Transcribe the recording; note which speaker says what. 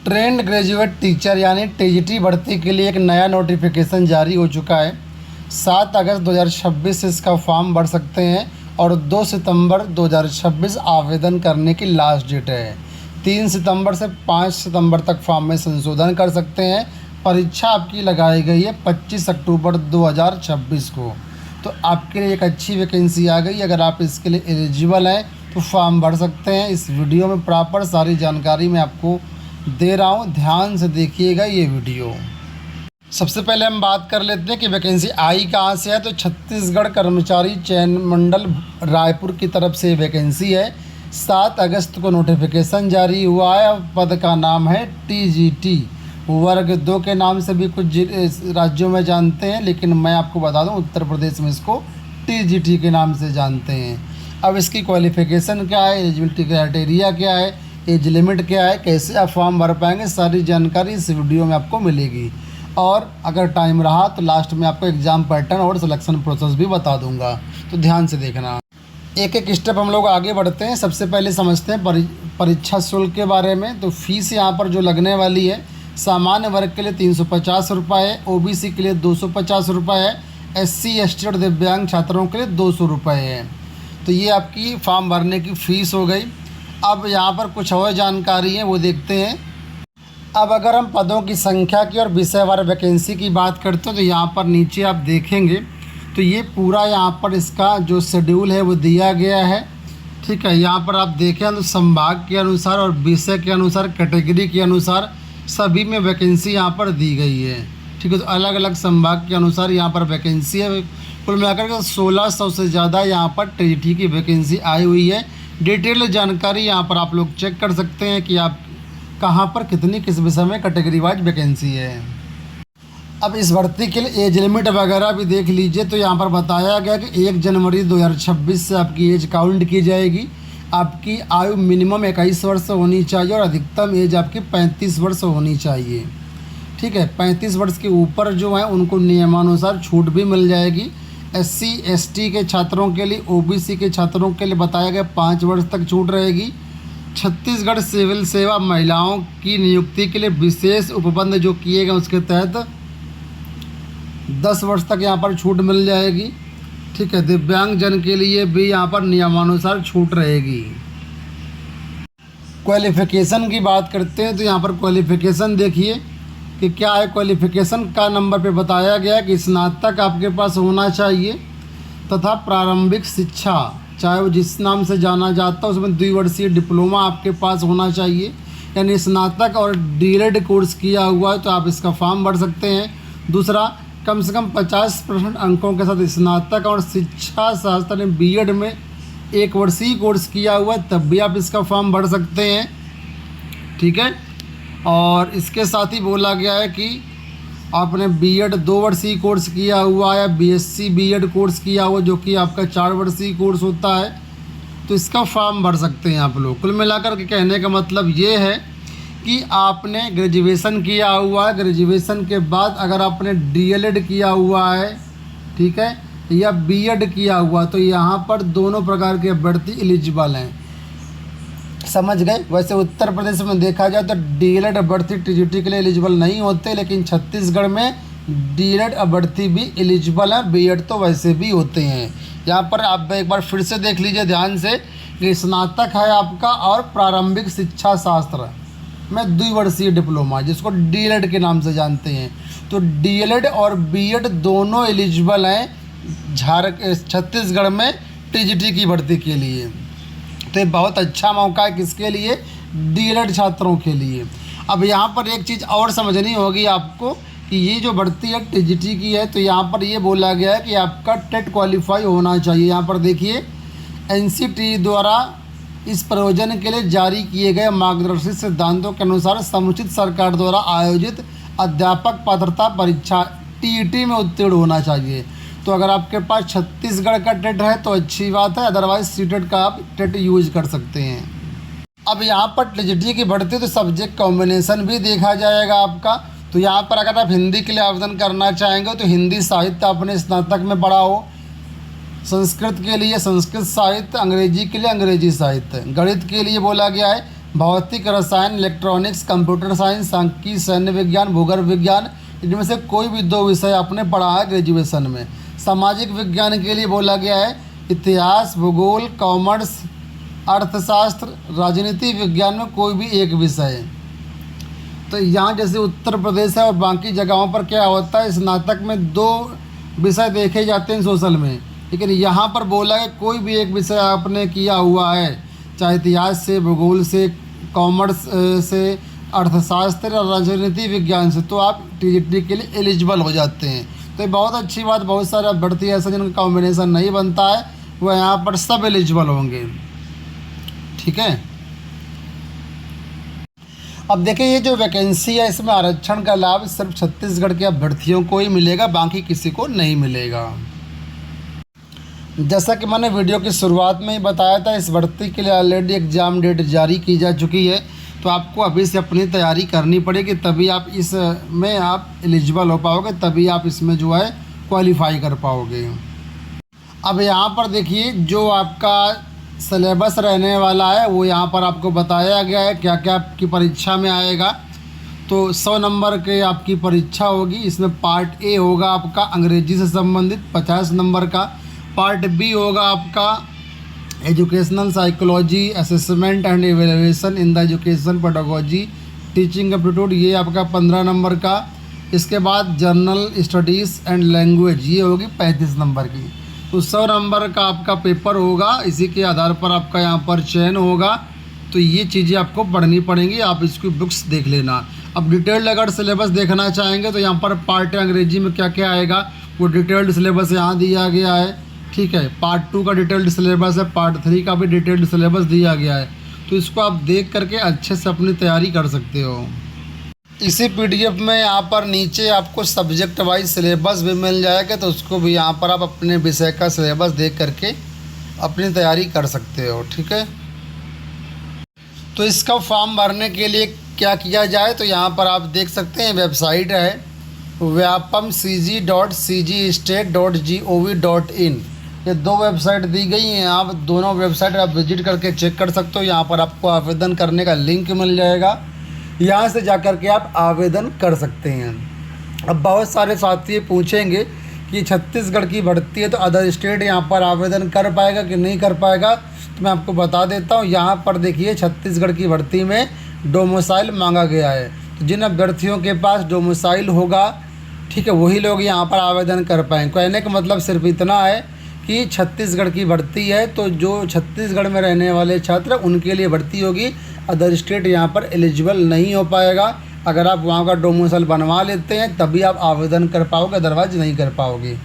Speaker 1: Trained graduate teacher यानी TGT भर्ती के लिए एक नया नोटिफिकेशन जारी हो चुका है। 7 अगस्त 2026 से इसका फॉर्म भर सकते हैं और 2 सितंबर 2026 आवेदन करने की लास्ट डेट है। 3 सितंबर से 5 सितंबर तक फॉर्म में संशोधन कर सकते हैं। परीक्षा आपकी लगाई गई है 25 अक्टूबर 2026 को। तो आपके लिए एक अच्छी वैकेंसी आ गई। अगर आप इसके लिए एलिजिबल हैं तो फॉर्म भर सकते हैं। इस वीडियो में प्रॉपर सारी जानकारी मैं आपको दे रहा हूँ, ध्यान से देखिएगा ये वीडियो। सबसे पहले हम बात कर लेते हैं कि वैकेंसी आई कहाँ से है। तो छत्तीसगढ़ कर्मचारी चयन मंडल रायपुर की तरफ से वैकेंसी है। 7 अगस्त को नोटिफिकेशन जारी हुआ है। पद का नाम है टीजीटी। वर्ग 2 के नाम से भी कुछ राज्यों में जानते हैं, लेकिन मैं आपको बता दूं उत्तर प्रदेश में इसको टीजीटी के नाम से जानते हैं। अब इसकी क्वालिफ़िकेशन क्या है, एलिजिबिलिटी क्राइटेरिया क्या है, एज लिमिट क्या है, कैसे आप फॉर्म भर पाएंगे, सारी जानकारी इस वीडियो में आपको मिलेगी। और अगर टाइम रहा तो लास्ट में आपको एग्ज़ाम पैटर्न और सिलेक्शन प्रोसेस भी बता दूंगा, तो ध्यान से देखना। एक एक स्टेप हम लोग आगे बढ़ते हैं। सबसे पहले समझते हैं परीक्षा शुल्क के बारे में। तो फीस यहाँ पर जो लगने वाली है, सामान्य वर्ग के लिए 350 रुपये है, ओबीसी के लिए 250 रुपये है, एससी एसटी और दिव्यांग छात्रों के लिए 200 रुपये है। तो ये आपकी फॉर्म भरने की फ़ीस हो गई। अब यहाँ पर कुछ और जानकारी है, वो देखते हैं। अब अगर हम पदों की संख्या की और विषयवार वैकेंसी की बात करते हैं तो यहाँ पर नीचे आप देखेंगे तो ये पूरा यहाँ पर इसका जो शेड्यूल है वो दिया गया है। ठीक है, यहाँ पर आप देखें तो संभाग के अनुसार और विषय के अनुसार, कैटेगरी के अनुसार सभी में वैकेंसी यहाँ पर दी गई है। ठीक है, तो अलग अलग संभाग के अनुसार यहाँ पर वैकेंसी है। कुल मिलाकर के 1600 से ज़्यादा यहाँ पर टीजीटी की वैकेंसी आई हुई है। डिटेल जानकारी यहाँ पर आप लोग चेक कर सकते हैं कि आप कहाँ पर कितनी किस विषय में कैटेगरी वाइज वैकेंसी है। अब इस भर्ती के लिए एज लिमिट वगैरह भी देख लीजिए। तो यहाँ पर बताया गया कि 1 जनवरी 2026 से आपकी एज काउंट की जाएगी। आपकी आयु मिनिमम 21 वर्ष होनी चाहिए और अधिकतम एज आपकी 35 वर्ष होनी चाहिए। ठीक है, 35 वर्ष के ऊपर जो है उनको नियमानुसार छूट भी मिल जाएगी। एससी एसटी के छात्रों के लिए, ओबीसी के छात्रों के लिए बताया गया 5 वर्ष तक छूट रहेगी। छत्तीसगढ़ सिविल सेवा महिलाओं की नियुक्ति के लिए विशेष उपबंध जो किए गए उसके तहत 10 वर्ष तक यहाँ पर छूट मिल जाएगी। ठीक है, दिव्यांग जन के लिए भी यहाँ पर नियमानुसार छूट रहेगी। क्वालिफ़िकेशन की बात करते हैं तो यहाँ पर क्वालिफ़िकेशन देखिए कि क्या है। क्वालिफ़िकेशन का नंबर पे बताया गया है कि स्नातक आपके पास होना चाहिए तथा प्रारंभिक शिक्षा, चाहे वो जिस नाम से जाना जाता है, उसमें 2 वर्षीय डिप्लोमा आपके पास होना चाहिए। यानी स्नातक और डीएलएड कोर्स किया हुआ है तो आप इसका फॉर्म भर सकते हैं। दूसरा, कम से कम 50% अंकों के साथ स्नातक और शिक्षा शास्त्र बीएड में 1 वर्षीय कोर्स किया हुआ है, तब भी आप इसका फॉर्म भर सकते हैं। ठीक है, और इसके साथ ही बोला गया है कि आपने बीएड 2 वर्षीय कोर्स किया हुआ है, बीएससी बीएड कोर्स किया हुआ जो कि आपका 4 वर्षीय कोर्स होता है, तो इसका फॉर्म भर सकते हैं आप लोग। कुल मिलाकर के कहने का मतलब ये है कि आपने ग्रेजुएशन किया हुआ है, ग्रेजुएशन के बाद अगर आपने डीएलएड किया हुआ है, ठीक है, या बीएड किया हुआ, तो यहाँ पर दोनों प्रकार के अभ्यर्थी एलिजिबल हैं। समझ गए। वैसे उत्तर प्रदेश में देखा जाए तो डीएलएड अभ्यर्थी टीजीटी के लिए एलिजिबल नहीं होते, लेकिन छत्तीसगढ़ में डीएलएड अभ्यर्थी भी एलिजिबल हैं, बीएड तो वैसे भी होते हैं। यहाँ पर आप एक बार फिर से देख लीजिए ध्यान से कि स्नातक है आपका और प्रारंभिक शिक्षा शास्त्र में 2 वर्षीय डिप्लोमा, जिसको डीएलएड के नाम से जानते हैं। तो डीएलएड और बीएड दोनों एलिजिबल हैं छत्तीसगढ़ में टीजीटी की भर्ती के लिए। तो ये बहुत अच्छा मौका है किसके लिए, डीएलएड छात्रों के लिए। अब यहाँ पर एक चीज़ और समझनी होगी आपको कि ये जो भर्ती है टीजीटी की है, तो यहाँ पर ये बोला गया है कि आपका टेट क्वालिफाई होना चाहिए। यहाँ पर देखिए एनसीटी द्वारा इस प्रयोजन के लिए जारी किए गए मार्गदर्शित सिद्धांतों के अनुसार समुचित सरकार द्वारा आयोजित अध्यापक पात्रता परीक्षा टीईटी में उत्तीर्ण होना चाहिए। तो अगर आपके पास छत्तीसगढ़ का टेट है तो अच्छी बात है, अदरवाइज सीटेट का आप टेट यूज कर सकते हैं। अब यहाँ पर टीजीटी की भर्ती तो सब्जेक्ट कॉम्बिनेशन भी देखा जाएगा आपका। तो यहाँ पर अगर आप हिंदी के लिए आवेदन करना चाहेंगे तो हिंदी साहित्य अपने स्नातक में पढ़ा हो, संस्कृत के लिए संस्कृत साहित्य, अंग्रेजी के लिए अंग्रेजी साहित्य, गणित के लिए बोला गया है भौतिक, रसायन, इलेक्ट्रॉनिक्स, कंप्यूटर साइंस, सांख्यिकी, सैन्य विज्ञान, भूगर्भ विज्ञान, इनमें से कोई भी 2 विषय आपने पढ़ा है ग्रेजुएशन में। सामाजिक विज्ञान के लिए बोला गया है इतिहास, भूगोल, कॉमर्स, अर्थशास्त्र, राजनीति विज्ञान में कोई भी एक विषय। तो यहाँ जैसे उत्तर प्रदेश है और बाकी जगहों पर क्या होता है, स्नातक में 2 विषय देखे जाते हैं सोशल में, लेकिन यहाँ पर बोला है कोई भी एक विषय आपने किया हुआ है, चाहे इतिहास से, भूगोल से, कॉमर्स से, अर्थशास्त्र और राजनीति विज्ञान से, तो आप टीजीटी के लिए एलिजिबल हो जाते हैं। तो ये बहुत अच्छी बात, बहुत सारे अभ्यर्थी ऐसा जिनका कॉम्बिनेशन नहीं बनता है वह यहाँ पर सब एलिजिबल होंगे। ठीक है। अब देखिए ये जो वैकेंसी है इसमें आरक्षण का लाभ सिर्फ छत्तीसगढ़ के अभ्यर्थियों को ही मिलेगा, बाकी किसी को नहीं मिलेगा। जैसा कि मैंने वीडियो की शुरुआत में ही बताया था, इस भर्ती के लिए ऑलरेडी एग्ज़ाम डेट जारी की जा चुकी है, तो आपको अभी से अपनी तैयारी करनी पड़ेगी, तभी आप इसमें आप एलिजिबल हो पाओगे, तभी आप इसमें जो है क्वालिफाई कर पाओगे। अब यहाँ पर देखिए जो आपका सिलेबस रहने वाला है वो यहाँ पर आपको बताया गया है क्या क्या आपकी परीक्षा में आएगा। तो 100 नंबर के आपकी परीक्षा होगी, इसमें पार्ट ए होगा आपका अंग्रेजी से संबंधित 50 नंबर का, पार्ट बी होगा आपका educational psychology assessment and evaluation in the education pedagogy teaching aptitude, ये आपका 15 नंबर का। इसके बाद जनरल स्टडीज़ एंड लैंग्वेज, ये होगी 35 नंबर की। तो 100 नंबर का आपका पेपर होगा, इसी के आधार पर आपका यहाँ पर चयन होगा। तो ये चीज़ें आपको पढ़नी पड़ेंगी, आप इसकी बुक्स देख लेना। अब डिटेल्ड अगर सिलेबस देखना चाहेंगे तो यहाँ पर पार्ट अंग्रेजी में क्या क्या आएगा वो डिटेल्ड सिलेबस यहाँ दिया गया है। ठीक है, पार्ट 2 का डिटेल्ड सिलेबस है, पार्ट 3 का भी डिटेल्ड सिलेबस दिया गया है, तो इसको आप देख करके अच्छे से अपनी तैयारी कर सकते हो। इसी पीडीएफ में यहाँ पर नीचे आपको सब्जेक्ट वाइज सिलेबस भी मिल जाएगा, तो उसको भी यहाँ पर आप अपने विषय का सिलेबस देख करके अपनी तैयारी कर सकते हो। ठीक है, तो इसका फॉर्म भरने के लिए क्या किया जाए, तो यहाँ पर आप देख सकते हैं वेबसाइट है vyapamcg.cgstate.gov.in, ये 2 वेबसाइट दी गई हैं, आप दोनों वेबसाइट आप विजिट करके चेक कर सकते हो। यहाँ पर आपको आवेदन करने का लिंक मिल जाएगा, यहाँ से जा कर के आप आवेदन कर सकते हैं। अब बहुत सारे साथी पूछेंगे कि छत्तीसगढ़ की भर्ती है तो अदर स्टेट यहाँ पर आवेदन कर पाएगा कि नहीं कर पाएगा, तो मैं आपको बता देता हूँ। यहाँ पर देखिए छत्तीसगढ़ की भर्ती में डोमिसाइल मांगा गया है, तो जिन अभ्यर्थियों के पास डोमिसाइल होगा, ठीक है, वही लोग यहाँ पर आवेदन कर पाएंगे। कहने का मतलब सिर्फ इतना है कि छत्तीसगढ़ की भर्ती है तो जो छत्तीसगढ़ में रहने वाले छात्र उनके लिए भर्ती होगी, अदर स्टेट यहाँ पर एलिजिबल नहीं हो पाएगा। अगर आप वहाँ का डोमिसाइल बनवा लेते हैं तभी आप आवेदन कर पाओगे, अदरवाइज नहीं कर पाओगे।